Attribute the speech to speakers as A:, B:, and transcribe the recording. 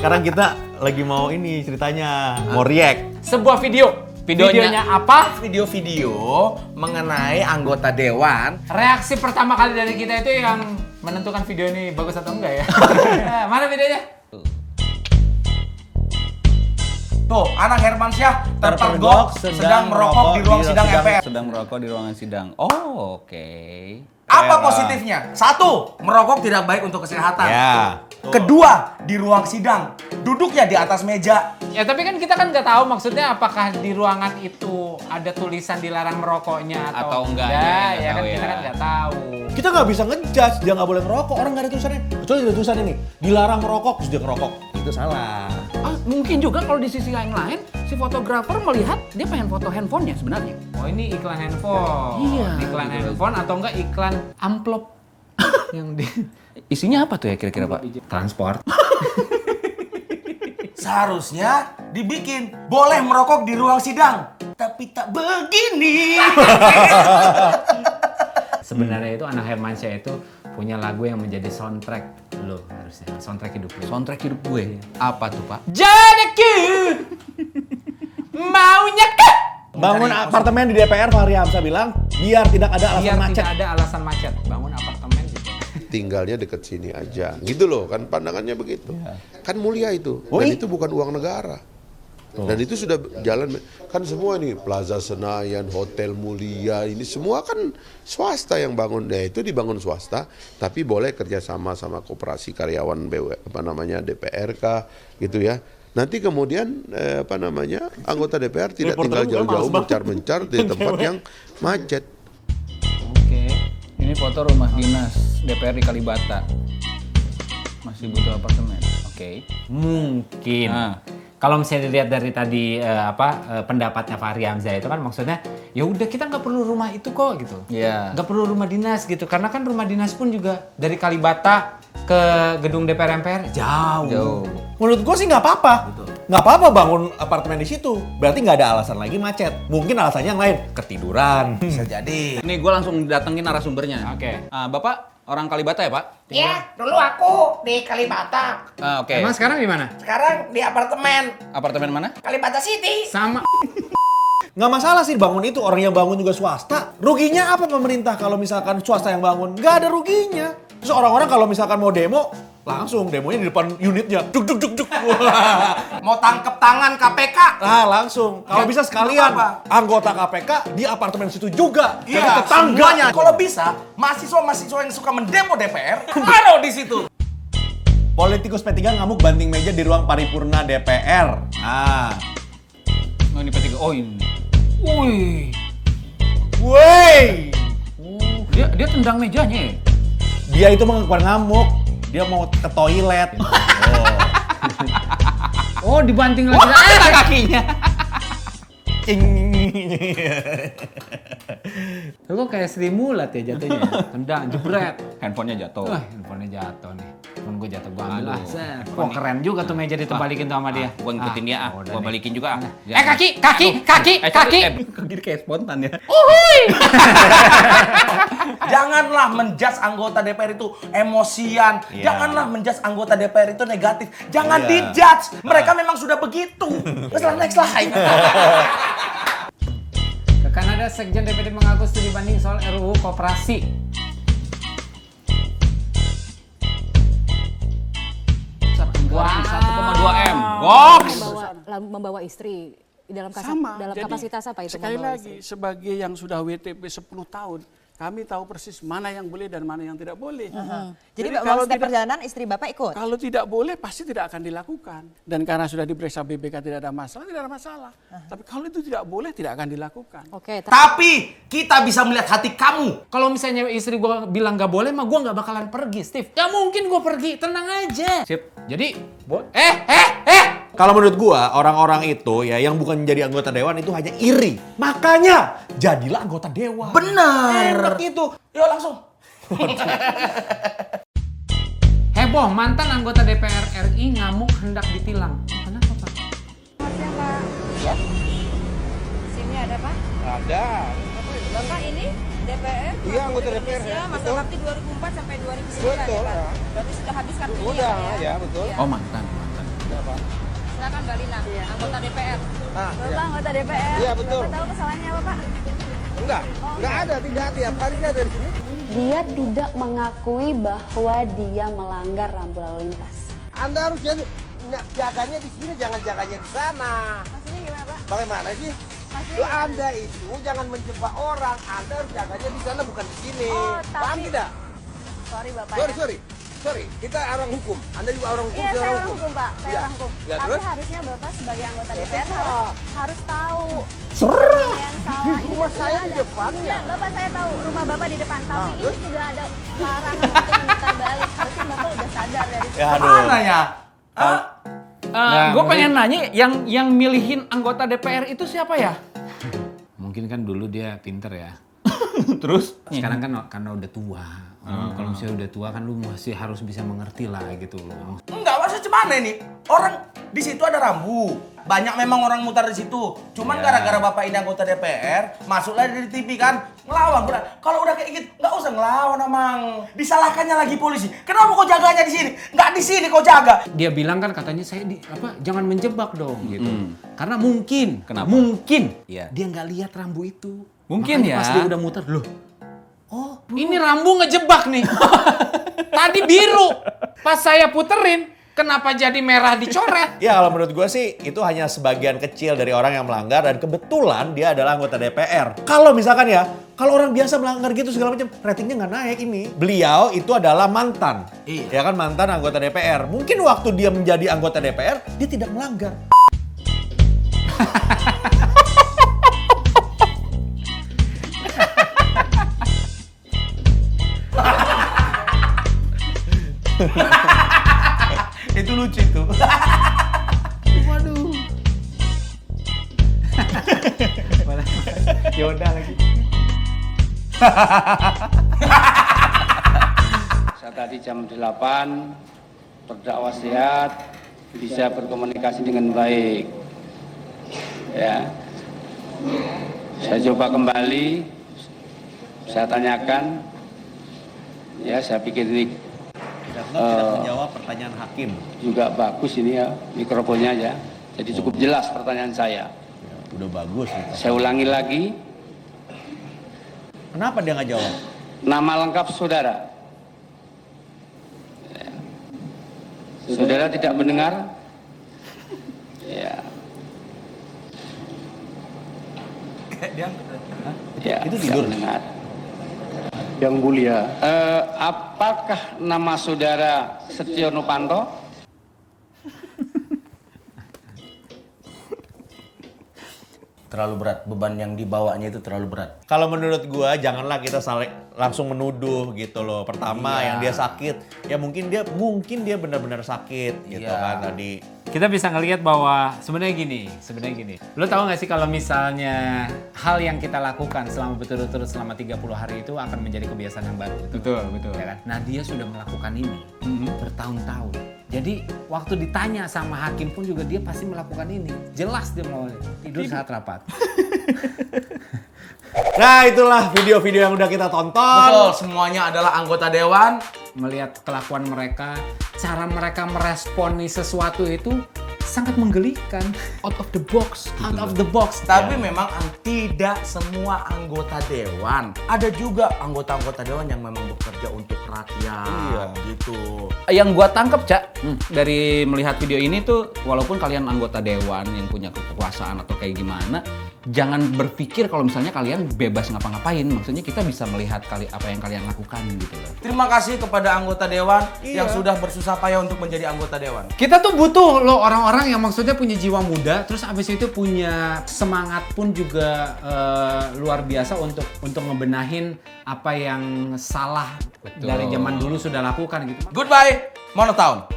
A: Sekarang kita lagi mau ini ceritanya, mau react.
B: Sebuah videonya apa?
C: Video-video mengenai anggota dewan.
B: Reaksi pertama kali dari kita itu yang menentukan video ini bagus atau enggak ya. Mana videonya?
C: Tuh, anak Hermansyah terpergok sedang merokok di ruang sidang MPR.
D: Sedang merokok di ruangan sidang. Oh, oke.
C: Apa positifnya? 1, merokok tidak baik untuk kesehatan.
A: Ya.
C: Kedua, di ruang sidang, duduknya di atas meja.
B: Ya tapi kan kita kan nggak tahu maksudnya apakah di ruangan itu ada tulisan dilarang merokoknya
D: Atau enggak,
B: Ya,
D: nggak
B: ya kan
D: tahu
B: kita
D: ya.
B: kan nggak tahu.
A: Kita nggak bisa ngejudge dia nggak boleh ngerokok, orang nggak ada tulisannya. Kecuali ada tulisan ini, dilarang merokok terus dia ngerokok. Itu salah.
D: Mungkin juga kalau di sisi yang lain, si fotografer melihat dia pengen foto handphonenya sebenarnya.
B: Oh ini iklan handphone.
D: Iya,
B: Iklan
D: gitu.
B: handphone atau enggak iklan amplop yang di
D: Isinya apa tuh ya kira-kira, Pak?
B: transport.
C: Seharusnya dibikin boleh merokok di ruang sidang, tapi tak begini.
B: Sebenarnya itu anak Hermansyah itu punya lagu yang menjadi soundtrack lo harusnya soundtrack hidup lo.
D: Soundtrack hidup gue. Apa tuh, Pak?
B: Jadiku maunya ke
A: Bangun apartemen di DPR, Fahri Hamzah bilang biar tidak ada alasan
B: biar
A: macet.
B: tidak ada alasan macet. Bangun apartemen gitu.
E: Tinggalnya deket sini aja, gitu loh kan pandangannya begitu. Kan mulia itu, dan itu bukan uang negara. Dan itu sudah jalan, kan semua ini Plaza Senayan, Hotel Mulia, ini semua kan swasta yang bangun. Ya itu dibangun swasta, tapi boleh kerjasama sama koperasi karyawan DPRK gitu ya. Nanti kemudian anggota DPR tidak tinggal jauh-jauh mencar-mencar di tempat yang macet.
D: Oke. Ini foto rumah dinas DPR di Kalibata. Masih butuh apartemen. Oke.
B: Mungkin.
D: Nah.
B: Kalau misalnya dilihat dari tadi pendapatnya Fahri Hamzah itu kan maksudnya ya udah kita nggak perlu rumah itu kok gitu.
D: Iya.
B: Nggak perlu rumah dinas gitu karena kan rumah dinas pun juga dari Kalibata ke gedung DPR MPR jauh.
A: Menurut gue sih nggak apa-apa. Nggak apa-apa bangun apartemen di situ. Berarti nggak ada alasan lagi macet. Mungkin alasannya yang lain, ketiduran.
C: Bisa jadi.
D: Ini gue langsung datengin narasumbernya.
B: Oke.
D: Bapak orang Kalibata ya, Pak?
F: Iya, dulu aku di Kalibata.
D: Oke.
B: Emang sekarang di mana?
F: Sekarang di apartemen
D: Apartemen mana?
F: Kalibata City.
B: Sama.
A: Nggak masalah sih bangun itu, orang yang bangun juga swasta. Ruginya apa pemerintah kalau misalkan swasta yang bangun? Nggak ada ruginya. Terus orang-orang kalau misalkan mau demo, langsung demonya di depan unitnya. Duk duk duk duk.
C: Mau tangkep tangan KPK.
A: Nah langsung. Kalau bisa sekalian
C: Apa?
A: anggota KPK di apartemen situ juga. Jadi
C: Iya,
A: tetangga.
C: semuanya. Kalau bisa, mahasiswa-mahasiswa yang suka mendemo DPR, taruh di situ.
A: Politikus P3 ngamuk banting meja di ruang paripurna DPR. Nah.
D: Oh, ini P3. Oh, ini. Wih.
A: Wey.
D: Dia tendang mejanya ya?
A: Dia itu bukan ngamuk. Dia mau ke toilet.
B: Oh dibanting lagi.
D: Kakinya.
B: Itu kok kayak Sri Mulat ya jatuhnya. Tendang, jebret.
D: Handphonenya jatuh.
B: Wah, handphonenya jatuh nih. Handphone gue jatuh, gue ambil lah. Wah keren juga tuh meja ditebalikin tuh sama dia.
D: Gua ngikutin dia
B: udah
D: gua
B: deh.
D: balikin juga.
B: Kaki.
D: Jadi kayak spontan ya.
C: Janganlah menjudge anggota DPR itu emosian. Janganlah menjudge anggota DPR itu negatif. Jangan dijudge. Mereka memang sudah begitu. Next slide.
B: Ke Kanada, Sekjen DPD mengaku studi banding soal RUU Koperasi.
D: Anggaran 1,2 M. Goks.
G: membawa istri dalam
H: Sama.
G: dalam
H: Jadi,
G: kapasitas apa itu
H: sekali
G: membawa
H: lagi,
G: istri?
H: sebagai yang sudah WTP 10 tahun, kami tahu persis mana yang boleh dan mana yang tidak boleh.
G: Jadi
H: kalau
G: setiap
H: tidak,
G: perjalanan istri Bapak ikut?
H: kalau tidak boleh pasti tidak akan dilakukan. Dan karena sudah diperiksa BPK tidak ada masalah. Tapi kalau itu tidak boleh tidak akan dilakukan.
G: Oke,
C: Tapi kita bisa melihat hati kamu.
B: Kalau misalnya istri gue bilang nggak boleh, mah gue nggak bakalan pergi, Steve. Gak mungkin gue pergi, tenang aja.
D: Sip.
B: Jadi,
A: Kalau menurut gua, orang-orang itu ya yang bukan menjadi anggota dewan itu hanya iri. Makanya jadilah anggota dewan.
C: Benar.
A: Enak itu.
C: Yuk langsung.
B: heboh mantan anggota DPR RI ngamuk hendak ditilang. Kenapa Pak?
I: SIM-nya ada Pak?
J: Ada.
I: Bapak ini DPR?
J: Iya, anggota DPR, ya.
I: Masa
J: Betul.
I: bakti 2004 sampai 2009
J: Betul,
I: ya Pak?
J: ya.
I: Berarti sudah habis kartunya
J: Udah,
I: Pak,
J: ya betul.
I: Iya.
D: Oh mantan.
I: Silakan Mbak Lina, anggota DPR.
F: Bapak
I: anggota DPR.
F: Iya, betul.
I: Bapak tahu kesalahannya apa, Pak?
F: Enggak ada, tidak tiap hari ada di sini.
J: Dia tidak mengakui bahwa dia melanggar rambu lalu lintas.
F: Anda harus jadi jaganya di sini, jangan jaganya di sana.
I: Maksudnya gimana, Pak?
F: Bagaimana sih?
I: Maksudnya
F: Lu Anda itu jangan menjebak orang. Anda harus jaganya di sana, bukan di sini.
I: Oh,
F: Paham
I: tapi-
F: tidak?
I: Sorry, Bapak.
F: Sorry. Kita orang hukum. Anda juga orang hukum.
I: Iya,
F: saya
I: saya orang hukum, Pak. Saya
F: Iya.
I: orang hukum.
F: Ya,
I: Tapi
F: terus?
I: harusnya Bapak sebagai anggota
F: Ya,
I: DPR
F: terserah.
I: harus tahu. Yang salah ini
F: Rumah saya
I: sudah
F: di
I: ada.
F: depan,
I: Iya,
F: ya?
I: Bapak saya tahu rumah Bapak di depan, tapi ini
F: terus?
I: sudah ada larangan untuk memutar balik. Harusnya Bapak udah sadar dari
A: Ya, aduh.
C: Mana ya? Hah?
D: Gue pengen nanya, yang milihin anggota DPR itu siapa ya?
B: Mungkin kan dulu dia pinter ya.
D: Terus?
B: Sekarang kan karena udah tua. Kalau misalnya udah tua kan lu masih harus bisa mengerti lah gitu loh.
C: Enggak, maksudnya gimana ini? Orang di situ ada rambu. Banyak memang orang mutar di situ. Cuman gara-gara Bapak ini anggota DPR, masuklah dari TV kan, ngelawan. Kalau udah kayak gitu, nggak usah ngelawan emang. Disalahkannya lagi polisi. Kenapa kau jaganya di sini? Nggak di sini kau jaga.
B: Dia bilang kan katanya saya jangan menjebak dong gitu. Karena mungkin,
D: Kenapa?
B: mungkin
D: Iya.
B: dia nggak lihat rambu itu.
D: Mungkin
B: Makanya
D: ya.
B: Pas dia udah muter, loh. Oh, ini rambu ngejebak nih. Tadi biru. Pas saya puterin, kenapa jadi merah dicoret?
A: Ya kalau menurut gue sih itu hanya sebagian kecil dari orang yang melanggar dan kebetulan dia adalah anggota DPR. Kalau misalkan ya, kalau orang biasa melanggar gitu segala macam, ratingnya nggak naik ini. Beliau itu adalah mantan, ya kan mantan anggota DPR. Mungkin waktu dia menjadi anggota DPR, dia tidak melanggar.
C: Itu lucu itu.
B: Yoda lagi.
K: Saya tadi jam 8 terdakwa sehat, bisa berkomunikasi dengan baik. Ya. Saya coba kembali, saya tanyakan. Ya, saya pikir ini
A: Tidak menjawab pertanyaan hakim.
K: juga bagus ini ya, mikrofonnya ya. Jadi cukup jelas pertanyaan saya.
A: Ya, udah bagus. Gitu.
K: Saya ulangi lagi,
A: Kenapa dia nggak jawab?
K: nama lengkap saudara. Ya. Saudara tidak mendengar? Ya. Ya,
A: Itu
K: tidak
A: tidur.
K: mendengar. Yang mulia, apakah nama saudara Setio Novanto?
C: Terlalu berat, beban yang dibawanya itu terlalu berat.
A: Kalau menurut gua janganlah kita langsung menuduh gitu loh. Pertama yang dia sakit, ya mungkin dia benar-benar sakit gitu kan tadi.
B: Kita bisa ngelihat bahwa sebenarnya gini. Lo tahu nggak sih kalau misalnya hal yang kita lakukan selama berturut-turut selama 30 hari itu akan menjadi kebiasaan yang baru.
D: Betul.
B: Ya kan? Nah dia sudah melakukan ini bertahun-tahun. Jadi waktu ditanya sama hakim pun juga dia pasti melakukan ini. Jelas dia mau tidur saat rapat.
A: Nah itulah video-video yang udah kita tonton.
C: Betul, semuanya adalah anggota dewan.
B: Melihat kelakuan mereka, cara mereka meresponi sesuatu itu sangat menggelikan. Out of the box.
C: Tapi memang tidak semua anggota dewan. Ada juga anggota-anggota dewan yang memang bekerja untuk rakyat. Gitu.
D: Yang gua tangkep, Cak, dari melihat video ini tuh, walaupun kalian anggota dewan yang punya kekuasaan atau kayak gimana, jangan berpikir kalau misalnya kalian bebas ngapa-ngapain. Maksudnya kita bisa melihat apa yang kalian lakukan gitu loh.
C: Terima kasih kepada anggota dewan yang sudah bersusah payah untuk menjadi anggota dewan.
B: Kita tuh butuh loh orang-orang yang maksudnya punya jiwa muda, terus abis itu punya semangat pun juga luar biasa untuk ngebenahin apa yang salah dari zaman dulu sudah lakukan gitu.
C: Goodbye, Monotown.